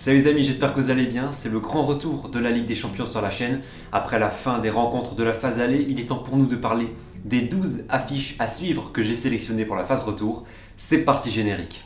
Salut les amis, j'espère que vous allez bien. C'est le grand retour de la Ligue des Champions sur la chaîne. Après la fin des rencontres de la phase aller, il est temps pour nous de parler des 12 affiches à suivre que j'ai sélectionnées pour la phase retour. C'est parti générique.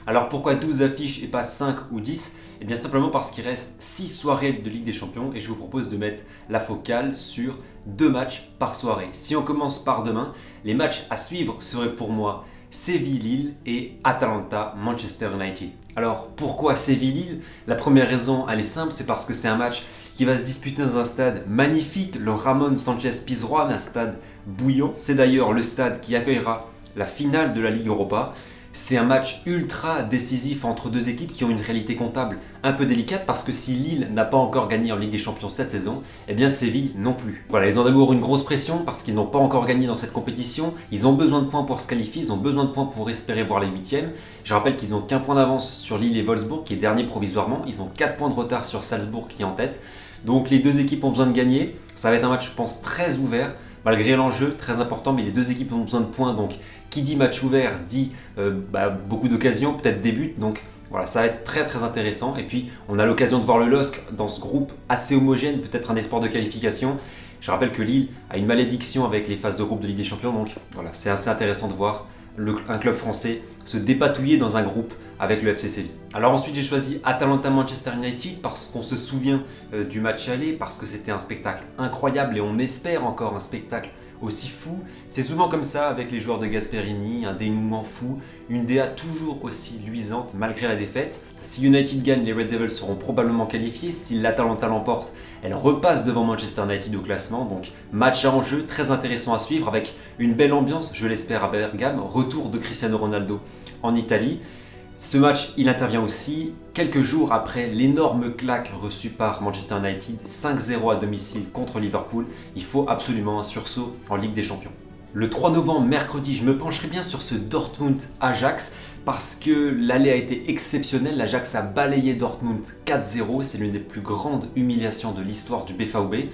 Alors pourquoi 12 affiches et pas 5 ou 10? Eh bien simplement parce qu'il reste 6 soirées de Ligue des Champions et je vous propose de mettre la focale sur 2 matchs par soirée. Si on commence par demain, les matchs à suivre seraient pour moi Séville-Lille et Atalanta-Manchester United. Alors pourquoi Séville-Lille? La première raison elle est simple, c'est parce que c'est un match qui va se disputer dans un stade magnifique, le Ramon Sanchez Pizjuán, un stade bouillant. C'est d'ailleurs le stade qui accueillera la finale de la Ligue Europa. C'est un match ultra décisif entre deux équipes qui ont une réalité comptable un peu délicate parce que si Lille n'a pas encore gagné en Ligue des Champions cette saison, eh bien Séville non plus. Voilà, ils ont d'abord une grosse pression parce qu'ils n'ont pas encore gagné dans cette compétition. Ils ont besoin de points pour se qualifier, ils ont besoin de points pour espérer voir les huitièmes. Je rappelle qu'ils ont qu'un point d'avance sur Lille et Wolfsburg qui est dernier provisoirement. Ils ont 4 points de retard sur Salzbourg qui est en tête. Donc les deux équipes ont besoin de gagner. Ça va être un match je pense très ouvert. Malgré l'enjeu très important, mais les deux équipes ont besoin de points, donc qui dit match ouvert dit beaucoup d'occasions, peut-être des buts, donc voilà, ça va être très très intéressant. Et puis on a l'occasion de voir le LOSC dans ce groupe assez homogène, peut-être un espoir de qualification. Je rappelle que Lille a une malédiction avec les phases de groupe de Ligue des Champions, donc voilà, c'est assez intéressant de voir un club français se dépatouiller dans un groupe avec le FC Séville. Alors ensuite j'ai choisi Atalanta-Manchester United parce qu'on se souvient du match aller, parce que c'était un spectacle incroyable et on espère encore un spectacle aussi fou. C'est souvent comme ça avec les joueurs de Gasperini, un dénouement fou, une DA toujours aussi luisante malgré la défaite. Si United gagne, les Red Devils seront probablement qualifiés. Si l'Atalanta l'emporte, elle repasse devant Manchester United au classement. Donc match à enjeu, très intéressant à suivre avec une belle ambiance, je l'espère, à Bergame. Retour de Cristiano Ronaldo en Italie. Ce match, il intervient aussi quelques jours après l'énorme claque reçue par Manchester United, 5-0 à domicile contre Liverpool. Il faut absolument un sursaut en Ligue des Champions. Le 3 novembre, mercredi, je me pencherai bien sur ce Dortmund-Ajax parce que l'aller a été exceptionnel. L'Ajax a balayé Dortmund 4-0, c'est l'une des plus grandes humiliations de l'histoire du BVB.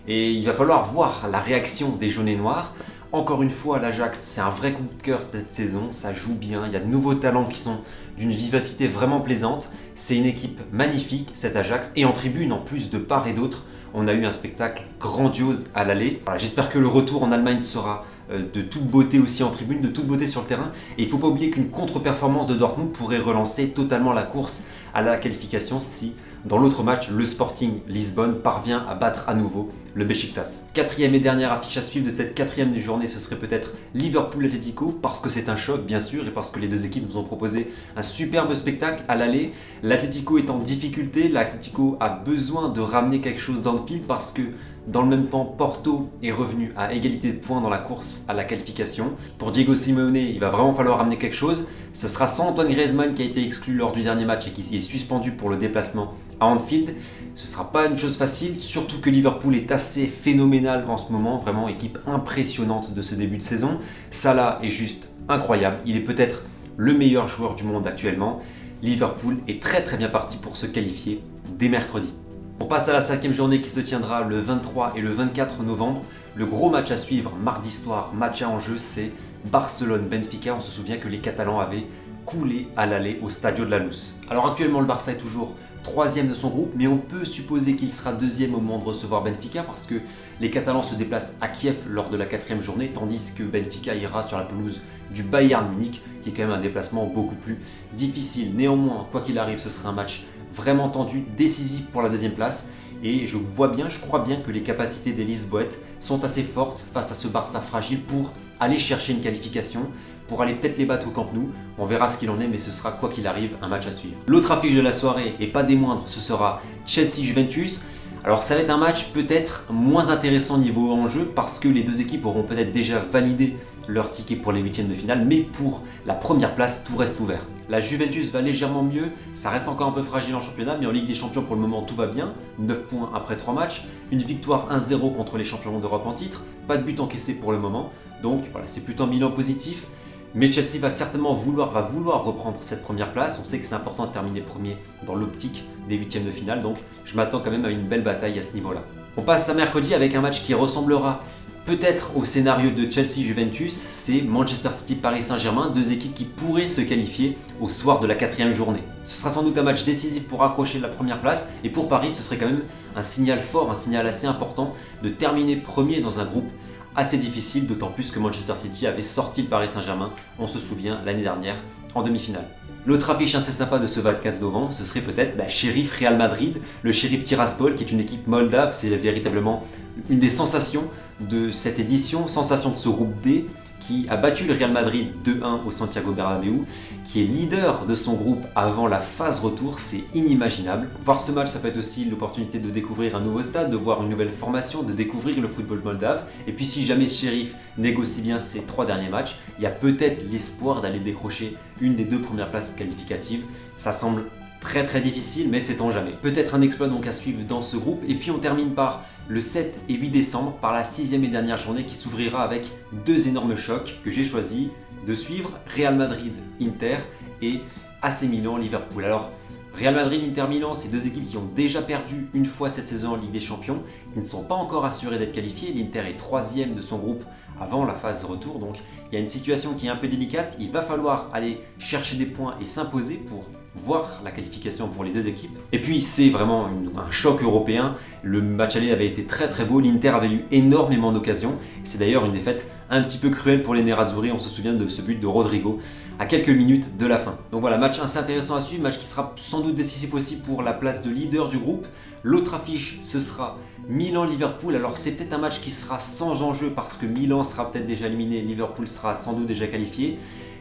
Et il va falloir voir la réaction des jaunes et noirs. Encore une fois, l'Ajax, c'est un vrai coup de cœur cette saison, ça joue bien, il y a de nouveaux talents qui sont d'une vivacité vraiment plaisante. C'est une équipe magnifique, cet Ajax, et en tribune, en plus de part et d'autre, on a eu un spectacle grandiose à l'aller. Voilà, j'espère que le retour en Allemagne sera de toute beauté aussi en tribune, de toute beauté sur le terrain. Et il ne faut pas oublier qu'une contre-performance de Dortmund pourrait relancer totalement la course à la qualification si, dans l'autre match, le Sporting Lisbonne parvient à battre à nouveau le Beşiktaş. Quatrième et dernière affiche à suivre de cette quatrième journée, ce serait peut-être Liverpool-Atlético, parce que c'est un choc bien sûr et parce que les deux équipes nous ont proposé un superbe spectacle à l'aller. L'Atlético est en difficulté, l'Atlético a besoin de ramener quelque chose dans le fil parce que dans le même temps, Porto est revenu à égalité de points dans la course à la qualification. Pour Diego Simeone, il va vraiment falloir ramener quelque chose. Ce sera sans Antoine Griezmann qui a été exclu lors du dernier match et qui est suspendu pour le déplacement à Anfield. Ce ne sera pas une chose facile, surtout que Liverpool est assez phénoménal en ce moment, vraiment équipe impressionnante de ce début de saison. Salah est juste incroyable, il est peut-être le meilleur joueur du monde actuellement. Liverpool est très très bien parti pour se qualifier dès mercredi. On passe à la cinquième journée qui se tiendra le 23 et le 24 novembre. Le gros match à suivre mardi soir, match à enjeu, c'est Barcelone-Benfica. On se souvient que les Catalans avaient coulé à l'aller au Stadio de la Luz. Alors actuellement le Barça est toujours troisième de son groupe, mais on peut supposer qu'il sera deuxième au moment de recevoir Benfica parce que les Catalans se déplacent à Kiev lors de la quatrième journée, tandis que Benfica ira sur la pelouse du Bayern Munich, qui est quand même un déplacement beaucoup plus difficile. Néanmoins, quoi qu'il arrive, ce sera un match vraiment tendu, décisif pour la deuxième place. Et je crois bien que les capacités des Lisboètes sont assez fortes face à ce Barça fragile pour aller chercher une qualification, pour aller peut-être les battre au Camp Nou. On verra ce qu'il en est, mais ce sera quoi qu'il arrive un match à suivre. L'autre affiche de la soirée, et pas des moindres, ce sera Chelsea-Juventus. Alors ça va être un match peut-être moins intéressant niveau enjeu parce que les deux équipes auront peut-être déjà validé leur ticket pour les huitièmes de finale, mais pour la première place, tout reste ouvert. La Juventus va légèrement mieux, ça reste encore un peu fragile en championnat, mais en Ligue des Champions pour le moment tout va bien, 9 points après 3 matchs, une victoire 1-0 contre les champions d'Europe en titre, pas de but encaissé pour le moment, donc voilà, c'est plutôt un bilan positif. Mais Chelsea va certainement vouloir reprendre cette première place. On sait que c'est important de terminer premier dans l'optique des huitièmes de finale, donc je m'attends quand même à une belle bataille à ce niveau-là. On passe à mercredi avec un match qui ressemblera peut-être au scénario de Chelsea-Juventus, c'est Manchester City-Paris Saint-Germain, deux équipes qui pourraient se qualifier au soir de la 4e journée. Ce sera sans doute un match décisif pour accrocher la première place, et pour Paris ce serait quand même un signal fort, un signal assez important de terminer premier dans un groupe assez difficile, d'autant plus que Manchester City avait sorti le Paris Saint-Germain, on se souvient, l'année dernière, en demi-finale. L'autre affiche assez sympa de ce 24 novembre, ce serait peut-être Sheriff Real Madrid, le Sheriff Tiraspol, qui est une équipe moldave, c'est véritablement une des sensations de cette édition, sensation de ce groupe D, qui a battu le Real Madrid 2-1 au Santiago Bernabéu, qui est leader de son groupe avant la phase retour, c'est inimaginable. Voir ce match, ça peut être aussi l'opportunité de découvrir un nouveau stade, de voir une nouvelle formation, de découvrir le football moldave. Et puis si jamais Sheriff négocie bien ses 3 derniers matchs, il y a peut-être l'espoir d'aller décrocher une des 2 premières places qualificatives. Ça semble très difficile, mais sait-on jamais. Peut-être un exploit donc à suivre dans ce groupe. Et puis on termine par le 7 et 8 décembre, par la 6e et dernière journée qui s'ouvrira avec 2 énormes chocs que j'ai choisi de suivre, Real Madrid-Inter et AC Milan-Liverpool. Alors Real Madrid-Inter Milan, c'est 2 équipes qui ont déjà perdu une fois cette saison en Ligue des Champions, qui ne sont pas encore assurées d'être qualifiées. L'Inter est 3e de son groupe avant la phase retour, donc il y a une situation qui est un peu délicate. Il va falloir aller chercher des points et s'imposer pour voir la qualification pour les 2 équipes. Et puis c'est vraiment un choc européen. Le match aller avait été très beau, l'Inter avait eu énormément d'occasions. C'est d'ailleurs une défaite un petit peu cruelle pour les Nerazzurri, on se souvient de ce but de Rodrigo à quelques minutes de la fin. Donc voilà, match assez intéressant à suivre, match qui sera sans doute décisif aussi pour la place de leader du groupe. L'autre affiche, ce sera Milan-Liverpool. Alors c'est peut-être un match qui sera sans enjeu parce que Milan sera peut-être déjà éliminé, Liverpool sera sans doute déjà qualifié.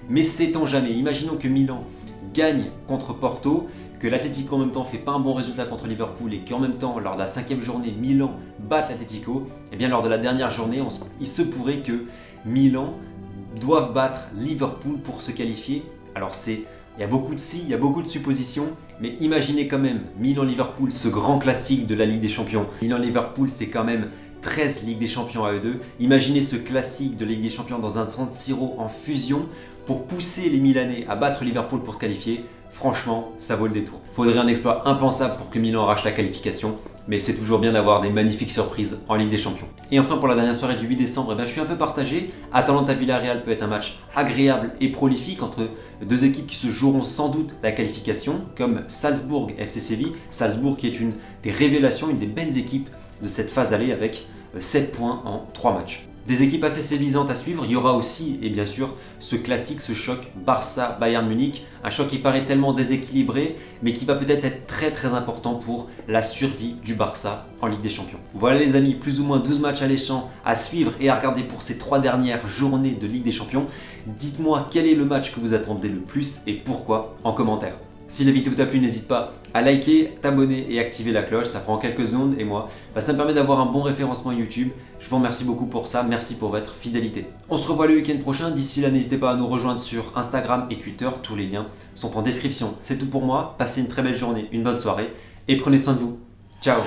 Mais sait-on jamais, imaginons que Milan gagne contre Porto, que l'Atlético en même temps fait pas un bon résultat contre Liverpool et qu'en même temps lors de la 5e journée Milan batte l'Atlético, et bien lors de la dernière journée il se pourrait que Milan doive battre Liverpool pour se qualifier. Alors il y a beaucoup de si, il y a beaucoup de suppositions, mais imaginez quand même Milan-Liverpool, ce grand classique de la Ligue des Champions. Milan-Liverpool, c'est quand même 13 Ligue des Champions à eux deux. Imaginez ce classique de Ligue des Champions dans un San Siro en fusion pour pousser les Milanais à battre Liverpool pour se qualifier. Franchement, ça vaut le détour. Faudrait un exploit impensable pour que Milan arrache la qualification, mais c'est toujours bien d'avoir des magnifiques surprises en Ligue des Champions. Et enfin pour la dernière soirée du 8 décembre, je suis un peu partagé. Atalanta-Villarreal peut être un match agréable et prolifique entre 2 équipes qui se joueront sans doute la qualification, comme Salzbourg-FC Séville. Salzbourg qui est une des révélations, une des belles équipes de cette phase aller avec 7 points en 3 matchs. Des équipes assez séduisantes à suivre, il y aura aussi, et bien sûr, ce classique, ce choc Barça-Bayern Munich, un choc qui paraît tellement déséquilibré, mais qui va peut-être être très important pour la survie du Barça en Ligue des Champions. Voilà les amis, plus ou moins 12 matchs alléchants à suivre et à regarder pour ces 3 dernières journées de Ligue des Champions. Dites-moi quel est le match que vous attendez le plus et pourquoi en commentaire. Si la vidéo t'a plu, n'hésite pas à liker, t'abonner et activer la cloche, ça prend quelques secondes et moi, ça me permet d'avoir un bon référencement YouTube. Je vous remercie beaucoup pour ça, merci pour votre fidélité. On se revoit le week-end prochain, d'ici là n'hésitez pas à nous rejoindre sur Instagram et Twitter, tous les liens sont en description. C'est tout pour moi, passez une très belle journée, une bonne soirée et prenez soin de vous. Ciao.